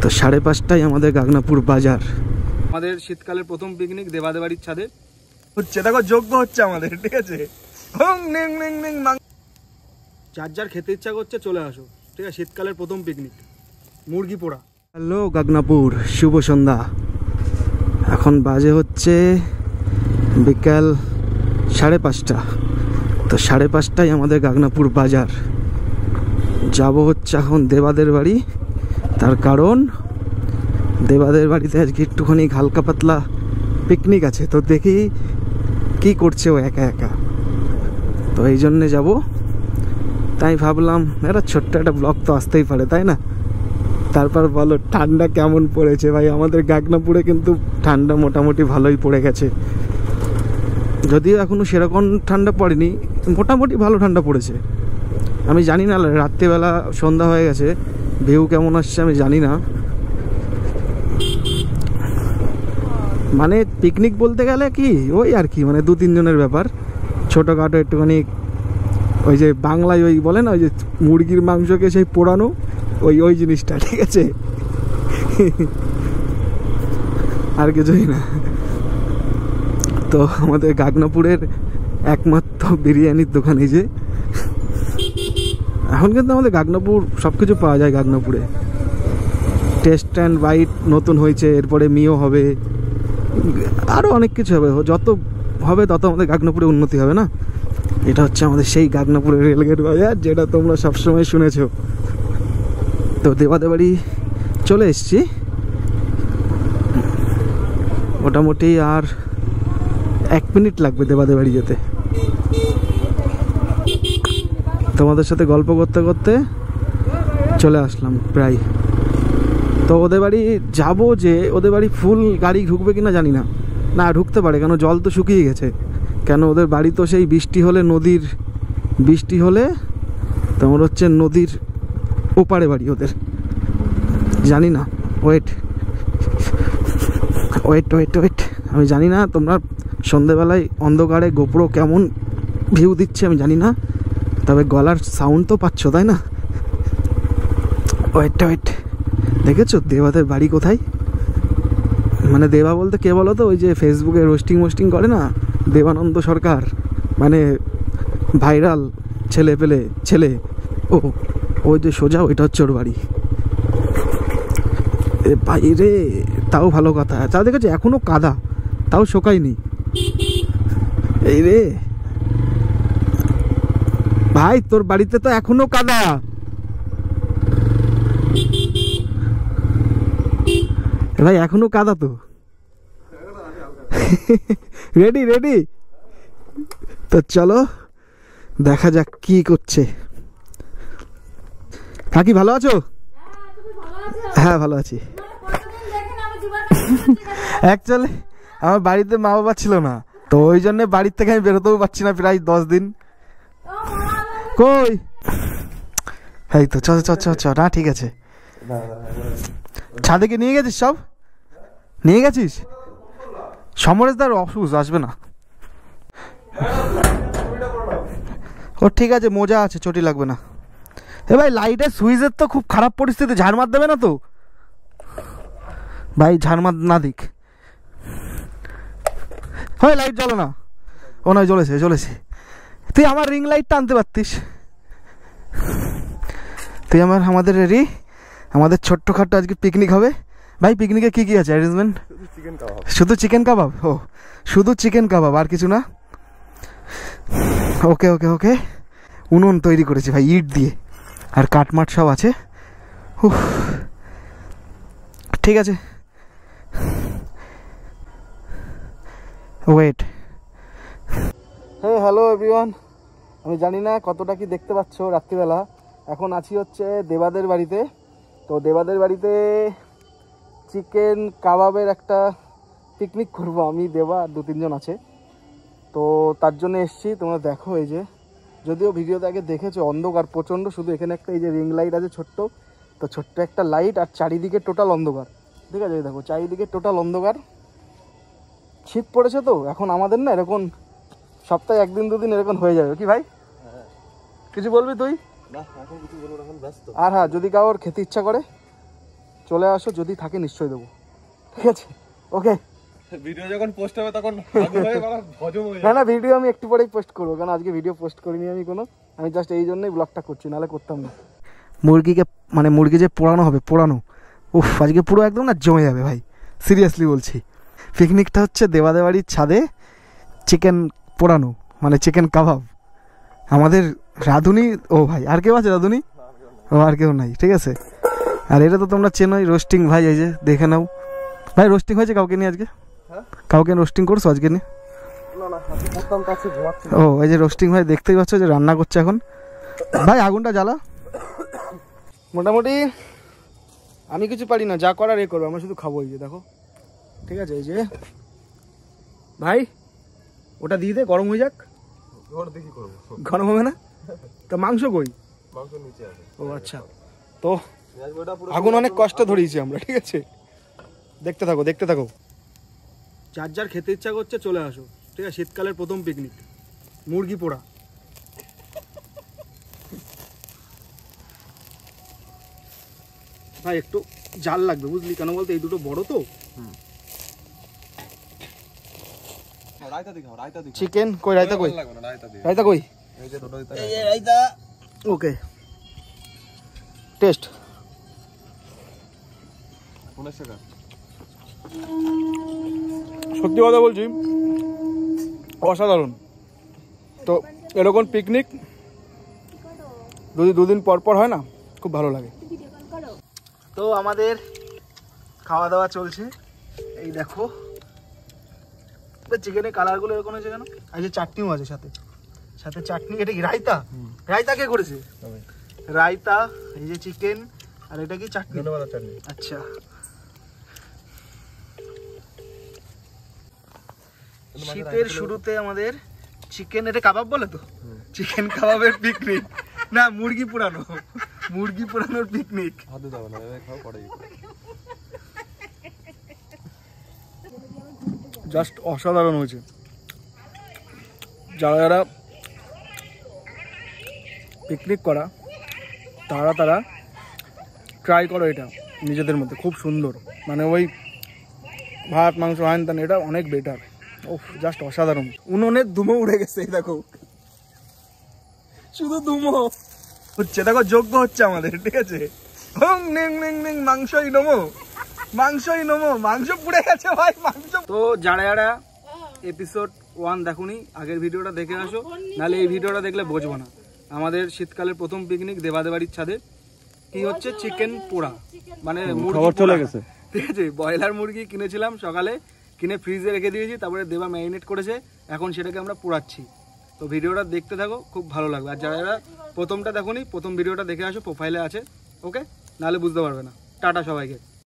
তো 5:30টায় আমাদের গাগনাপুর বাজার। আমাদের শীতকালের প্রথম পিকনিক দেবাদের বাড়ির ছাদে হচ্ছে। দেখো যোগ্য হচ্ছে আমাদের, ঠিক আছে? যার যার খেতে ইচ্ছা করছে চলে আসো, ঠিক আছে? শীতকালের প্রথম পিকনিক, মুরগি পোড়া। হ্যালো গাগনাপুর, শুভ সন্ধ্যা। এখন বাজে হচ্ছে বিকাল 5:30। তো 5:30টায় আমাদের গাগনাপুর বাজার। যাব হচ্ছে এখন দেবাদের বাড়ি। তার কারণ দেবাদের বাড়িতে আজকে একটুখানি হালকা পাতলা পিকনিক আছে। তো দেখি কি করছে ও একা একা, তো এই জন্যে যাব। তাই ভাবলাম একটা ছোট্ট একটা ব্লগ তো আসতেই পারে, তাই না? তারপর বলো ঠান্ডা কেমন পড়েছে ভাই। আমাদের গাগনাপুরে কিন্তু ঠান্ডা মোটামুটি ভালোই পড়ে গেছে, যদিও এখনো সেরকম ঠান্ডা পড়েনি, মোটামুটি ভালো ঠান্ডা পড়েছে। আমি জানি না রাত্রিবেলা সন্ধ্যা হয়ে গেছে, ভিউ কেমন আসছে আমি জানি না। মানে পিকনিক বলতে গেলে কি ওই আর কি, মানে 2-3 জনের ব্যাপার, ছোটোখাটো একটুখানি। ওই যে বাংলায় ওই বলে না, ওই যে মুরগির মাংসকে সেই পোড়ানো, ওই জিনিসটা, ঠিক আছে? আর কিছুই না। তো আমাদের গাগনাপুরের একমাত্র বিরিয়ানির দোকান এই যে। এখন কিন্তু আমাদের গাগনাপুর সব কিছু পাওয়া যায় গাগনাপুরে। টেস্ট অ্যান্ড বাইট নতুন হয়েছে, এরপরে মিও হবে, আরও অনেক কিছু হবে। যত হবে তত আমাদের গাগনাপুরে উন্নতি হবে না? এটা হচ্ছে আমাদের সেই গাগনাপুরের রেলগেট বাজার, যেটা তোমরা সবসময় শুনেছো। তো দেবাদের বাড়ি চলে এসছি মোটামুটি, আর 1 মিনিট লাগবে দেবাদের বাড়ি যেতে। তোমাদের সাথে গল্প করতে করতে চলে আসলাম প্রায়। তো ওদের বাড়ি যাবো, যে ওদের বাড়ি ফুল গাড়ি ঢুকবে কিনা জানি না। না ঢুকতে পারে, কেন জল তো শুকিয়ে গেছে। কেন ওদের বাড়ি তো সেই বৃষ্টি হলে তোমার হচ্ছে নদীর ওপারে বাড়ি ওদের, জানি না। ওয়েট, আমি জানি না তোমরা সন্ধেবেলায় অন্ধকারে গোপ্রো কেমন ভিউ দিচ্ছে আমি জানি না, তবে গলার সাউন্ড তো পাচ্ছ, তাই না? ওয়েট, দেখেছো দেবাদের বাড়ি কোথায়? মানে দেবা বলতে কে বলো তো? ওই যে ফেসবুকে রোস্টিং করে না, দেবানন্দ সরকার, মানে ভাইরাল ছেলে। ওই যে সোজা ওইটা হচ্ছে ওর বাড়ি। ভাই রে, তাও ভালো কথা। তা দেখেছো এখনো কাদা, তাও শোকায়নি। এই রে ভাই, তোর বাড়িতে তো এখনো কাদা। ভাই এখনো কাদা তো। রেডি। তো চলো দেখা যাক কি করছে। কাকি ভালো আছো? হ্যাঁ ভালো আছি। অ্যাকচুয়ালি আমার বাড়িতে মা বাবা ছিল না, তো ওই জন্য বাড়ির থেকে আমি বেরোতেও পারছি না প্রায় 10 দিন। কই এই তো চ না ঠিক আছে। ছাদে কি নিয়ে গেছিস? সব নিয়ে গেছিস? সমরেশদার অসুস্থ, আসবে না। ও ঠিক আছে, মোজা আছে, চটি লাগবে না। এ ভাই লাইটের সুইচের তো খুব খারাপ পরিস্থিতি, ঝাড়মার দেবে না তো ভাই? ঝাড়মার না দিক। হয় লাইট জ্বলো না। ও নয়, জ্বলেছে। তুই আমার রিং লাইটটা আনতে পারতিস। তুই আমাদের রেডি, আমাদের ছোট্টখাট্টো আজকে পিকনিক হবে। ভাই পিকনিকে কি আছে অ্যারেঞ্জমেন্ট? শুধু চিকেন কাবাব? ও শুধু চিকেন কাবাব, আর কিছু না? ওকে। উনুন তৈরি করেছি ভাই, ইট দিয়ে, আর কাঠমাট সব আছে। ঠিক আছে, ওয়েট। হ্যালো এভরিওয়ান, আমি জানি না কতটা কি দেখতে পাচ্ছ রাত্রিবেলা। এখন আছি হচ্ছে দেবাদের বাড়িতে। তো দেবাদের বাড়িতে চিকেন কাবাবের একটা পিকনিক করবো আমি, দেবা আর 2-3 জন আছে। তো তার জন্য এসছি। তোমরা দেখো এই যে, যদিও ভিডিওতে আগে দেখেছো, অন্ধকার প্রচণ্ড। শুধু এখানে একটা এই যে রিং লাইট আছে ছোট্ট, তো ছোট্ট একটা লাইট, আর চারিদিকে টোটাল অন্ধকার, ঠিক আছে? দেখো চারিদিকে টোটাল অন্ধকার। শীত পড়েছে তো এখন, আমাদের না এরকম সপ্তাহে 1-2 দিন এরকম হয়ে যাবে। কি ভাই কিছু বলবি তুই? আর হ্যাঁ, যদি কারোর খেতে ইচ্ছা করে চলে আসো, যদি থাকে নিশ্চয়ই দেবো, ঠিক আছে? ওকে, ভিডিও যখন পোস্ট হবে তখন না না ভিডিও আমি একটু পরেই পোস্ট করবো, কারণ আজকে ভিডিও পোস্ট করিনি আমি জাস্ট এই জন্যই ব্লগটা করছি, নাহলে করতাম না। মুরগিকে মানে মুরগি যে পোড়ানো হবে, পোড়ানো, উফ আজকে পুরো একদম না জমে যাবে ভাই, সিরিয়াসলি বলছি। পিকনিকটা হচ্ছে দেবাদেবাড়ির ছাদে, চিকেন পোড়ানো মানে চিকেন কাবাব। আমাদের রাঁধুনি, ও ভাই আর কেউ আছে রাঁধুনি? ও আর কেউ নাই, ঠিক আছে। আর এটা তো তোমরা চেনোই, রোস্টিং ভাই, এই যে দেখে নাও ভাই, রোস্টিং হয়েছে কাউকে নিয়ে আজকে? কাউকে রোস্টিং করছো আজকে নিয়ে? ও এই যে রোস্টিং ভাই, দেখতেই পাচ্ছ যে রান্না করছে এখন। ভাই আগুনটা জ্বালা। মোটামুটি আমি কিছু পারি না, যা করার এ করবো, আমরা শুধু খাবো। এই যে দেখো, ঠিক আছে, এই যে ভাই ওটা দিয়ে দে, গরম হয়ে যাক। গরম হবে না তো? মাংস কই? ও আচ্ছা, তো আগুন অনেক কষ্ট ধরিয়েছি আমরা, ঠিক আছে? দেখতে থাকো দেখতে থাকো। যার যার খেতে ইচ্ছা করছে চলে আসো, ঠিক আছে? শীতকালের প্রথম পিকনিক, মুরগি পোড়া। ভাই একটু জাল লাগবে বুঝলি, কেন বলতে এই দুটো বড় তো। চিকেন কই? রায়তা কই? রায়তা কই? ওকে, টেস্ট সত্যি কথা বলছি, অসাধারণ। তো এরকম পিকনিক যদি দুদিন পর পর হয় না, খুব ভালো লাগে। তো আমাদের খাওয়া দাওয়া চলছে, এই দেখো চিকেনের কালারগুলো এরকম হয়েছে কেন? আর যে চাটনিও আছে সাথে, সাথে চাটনি। এটা কি রায়তা? রায়তা কে করেছে? রায়তা, এই যে চিকেন, আর এটা কি চাটনি? আচ্ছা, শীতের শুরুতে আমাদের চিকেন, এটা কাবাব বলে তো, চিকেন কাবাবের পিকনিক না, মুরগি পোড়ানো, মুরগি পোড়ানোর পিকনিক। জাস্ট অসাধারণ হয়েছে। যারা যারা পিকনিক করা তারা ট্রাই করো এটা নিজেদের মধ্যে, খুব সুন্দর। মানে ওই ভাত মাংস হ্যান ত্যান, এটা অনেক বেটার। ও জাস্ট অসাধারণ। উনুনের ধুমো উড়ে গেছে, দেখো শুধু ধুমো হচ্ছে, দেখো যোগ্য হচ্ছে আমাদের, ঠিক আছে? মাংসই নমো, মাংসই নমো, মাংস পুড়ে গেছে ভাই, মাংস। তো যারা যারা এপিসোড 1 দেখুনি, আগের ভিডিওটা দেখে আসো, নাহলে এই ভিডিওটা দেখলে বুঝবো না। আমাদের শীতকালের প্রথম পিকনিক দেবাদেবাড়ির ছাদে। কি হচ্ছে? চিকেন পোড়া, মানে মুরগি চলে গেছে, ঠিক আছে? ব্রয়লার মুরগি কিনেছিলাম সকালে, কিনে ফ্রিজে রেখে দিয়েছি, তারপরে দেবা ম্যারিনেট করেছে, এখন সেটাকে আমরা পোড়াচ্ছি। তো ভিডিওটা দেখতে থাকো, খুব ভালো লাগবে। আর যারা যারা প্রথমটা দেখুনি, প্রথম ভিডিওটা দেখে আসো, প্রোফাইলে আছে, ওকে? নাহলে বুঝতে পারবে না। টাটা সবাইকে।